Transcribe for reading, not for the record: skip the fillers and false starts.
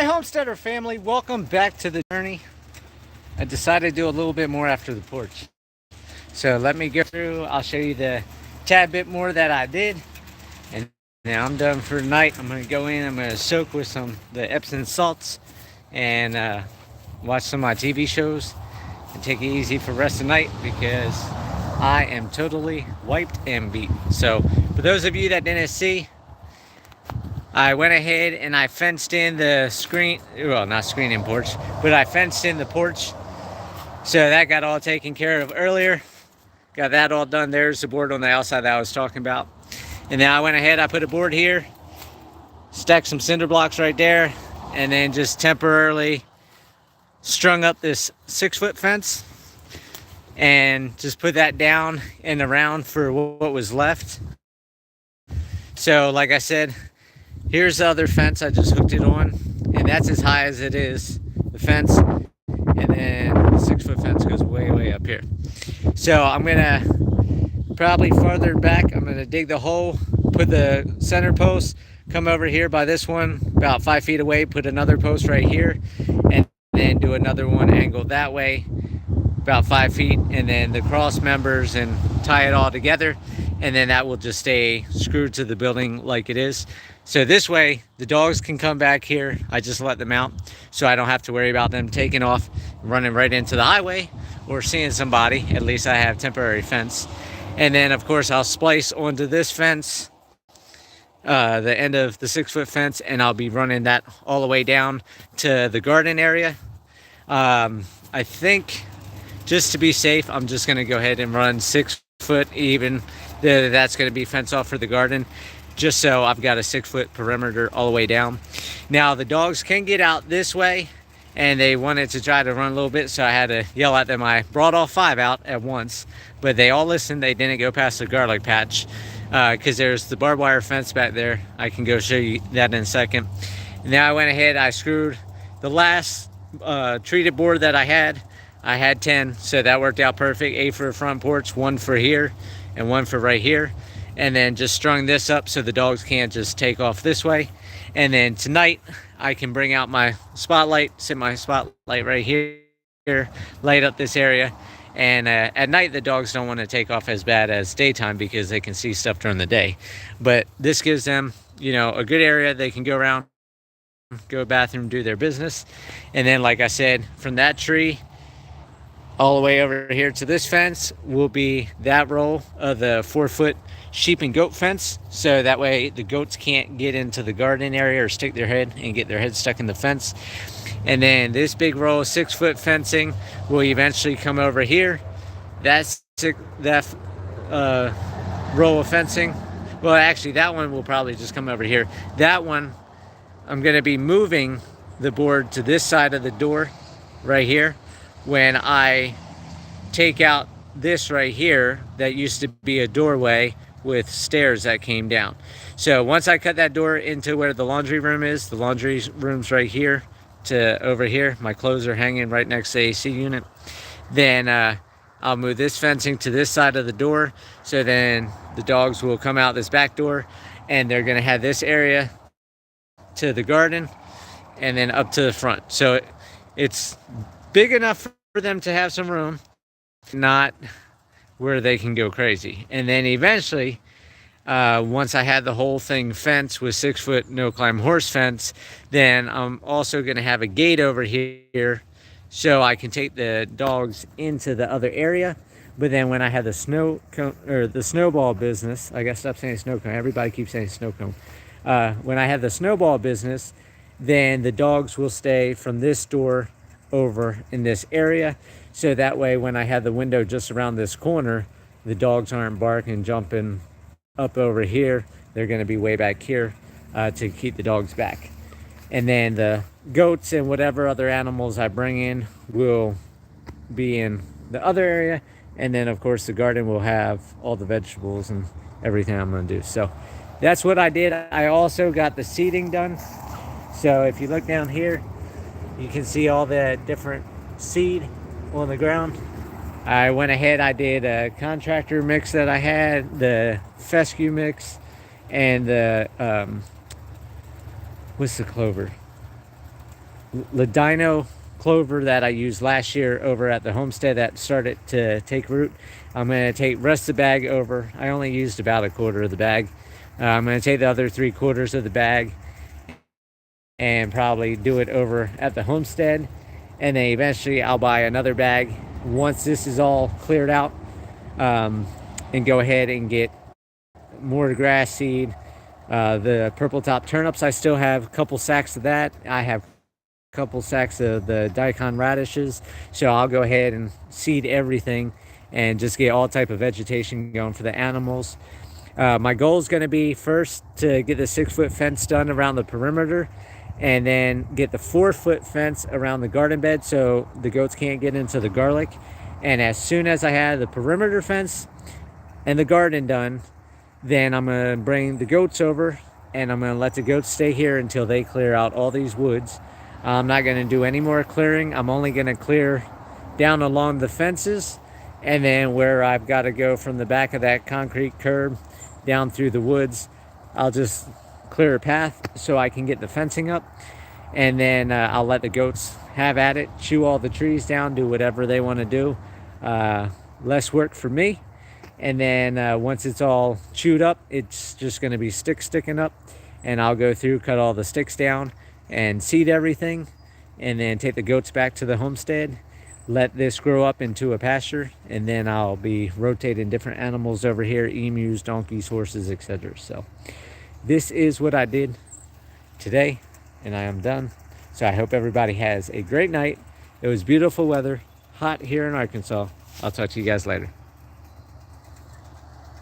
Hi Homesteader family, welcome back to the journey. I decided to do a little bit more after the porch. So let me go through, I'll show you the tad bit more that I did. And now I'm done for the night. I'm gonna go in, I'm gonna soak with the Epsom salts and watch some of my TV shows and take it easy for the rest of the night because I am totally wiped and beat. So for those of you that didn't see, I went ahead and I fenced in the screen, well, not screen in porch, but I fenced in the porch. So that got all taken care of earlier. Got that all done. There's the board on the outside that I was talking about. And then I went ahead, I put a board here, stacked some cinder blocks right there, and then just temporarily strung up this 6-foot fence and just put that down and around for what was left. So like I said, here's the other fence. I just hooked it on, and that's as high as it is, the fence. And then the 6-foot fence goes way up here. So I'm gonna probably farther back, I'm gonna dig the hole, put the center post, come over here by this one, about 5 feet away, put another post right here, and then do another one angled that way, about 5 feet, and then the cross members and tie it all together. And then that will just stay screwed to the building like it is. So this way, the dogs can come back here. I just let them out, so I don't have to worry about them taking off, running right into the highway, or seeing somebody. At least I have temporary fence. And then, of course, I'll splice onto this fence, the end of the 6-foot fence, and I'll be running that all the way down to the garden area. I think, just to be safe, I'm just gonna go ahead and run 6-foot even. That's going to be fenced off for the garden, just so I've got a 6-foot perimeter all the way down. Now the dogs can get out this way, and they wanted to try to run a little bit, so I had to yell at them. I brought all 5 out at once, but they all listened. They didn't go past the garlic patch because there's the barbed wire fence back there. I can go show you that in a second. Now I went ahead, I screwed the last treated board that I had 10, so that worked out perfect. 8 for the front porch, 1 for here, and 1 for right here. And then just strung this up so the dogs can't just take off this way. And then tonight I can bring out my spotlight, sit my spotlight right here, light up this area. And at night the dogs don't want to take off as bad as daytime because they can see stuff during the day. But this gives them, you know, a good area. They can go around, go to the bathroom, do their business. And then, like I said, from that tree all the way over here to this fence will be that row of the 4-foot sheep and goat fence. So that way the goats can't get into the garden area or stick their head and get their head stuck in the fence. And then this big row of 6-foot fencing will eventually come over here. That row of fencing, well, actually that one will probably just come over here. That one, I'm going to be moving the board to this side of the door right here. When I take out this right here, that used to be a doorway with stairs that came down. So once I cut that door into where the laundry room is, the laundry room's right here to over here. My clothes are hanging right next to the AC unit. Then I'll move this fencing to this side of the door. So then the dogs will come out this back door, and they're gonna have this area to the garden and then up to the front. So it's big enough for them to have some room, not where they can go crazy. And then eventually, once I had the whole thing fenced with 6-foot no-climb horse fence, then I'm also going to have a gate over here so I can take the dogs into the other area. But then when I had the snow cone, or the snowball business, I gotta stop saying snow cone, everybody keeps saying snow cone. When I had the snowball business, then the dogs will stay from this door over in this area, so that way when I have the window just around this corner, the dogs aren't barking, jumping up over here. They're going to be way back here to keep the dogs back. And then the goats and whatever other animals I bring in will be in the other area. And then of course the garden will have all the vegetables and everything I'm going to do. So that's what I did. I also got the seeding done. So if you look down here, you can see all the different seed on the ground. I went ahead, I did a contractor mix that I had, the fescue mix, and the, what's the clover? ladino clover that I used last year over at the homestead that started to take root. I'm going to take rest of the bag over. I only used about a quarter of the bag. I'm going to take the other 3/4 of the bag and probably do it over at the homestead. And then eventually I'll buy another bag once this is all cleared out, and go ahead and get more grass seed. The purple top turnips, I still have a couple sacks of that. I have a couple sacks of the daikon radishes, so I'll go ahead and seed everything and just get all type of vegetation going for the animals. My goal is going to be first to get the 6-foot fence done around the perimeter, and then get the 4-foot fence around the garden bed so the goats can't get into the garlic. And as soon as I have the perimeter fence and the garden done, then I'm going to bring the goats over, and I'm going to let the goats stay here until they clear out all these woods. I'm not going to do any more clearing. I'm only going to clear down along the fences, and then where I've got to go from the back of that concrete curb down through the woods, I'll just clear a path so I can get the fencing up, and then I'll let the goats have at it, chew all the trees down, do whatever they want to do. Less work for me. And then once it's all chewed up, it's just going to be sticks sticking up, and I'll go through, cut all the sticks down and seed everything, and then take the goats back to the homestead, let this grow up into a pasture, and then I'll be rotating different animals over here: emus, donkeys, horses, etc. So this is what I did today, and I am done. So I hope everybody has a great night. It was beautiful weather, hot here in Arkansas. I'll talk to you guys later.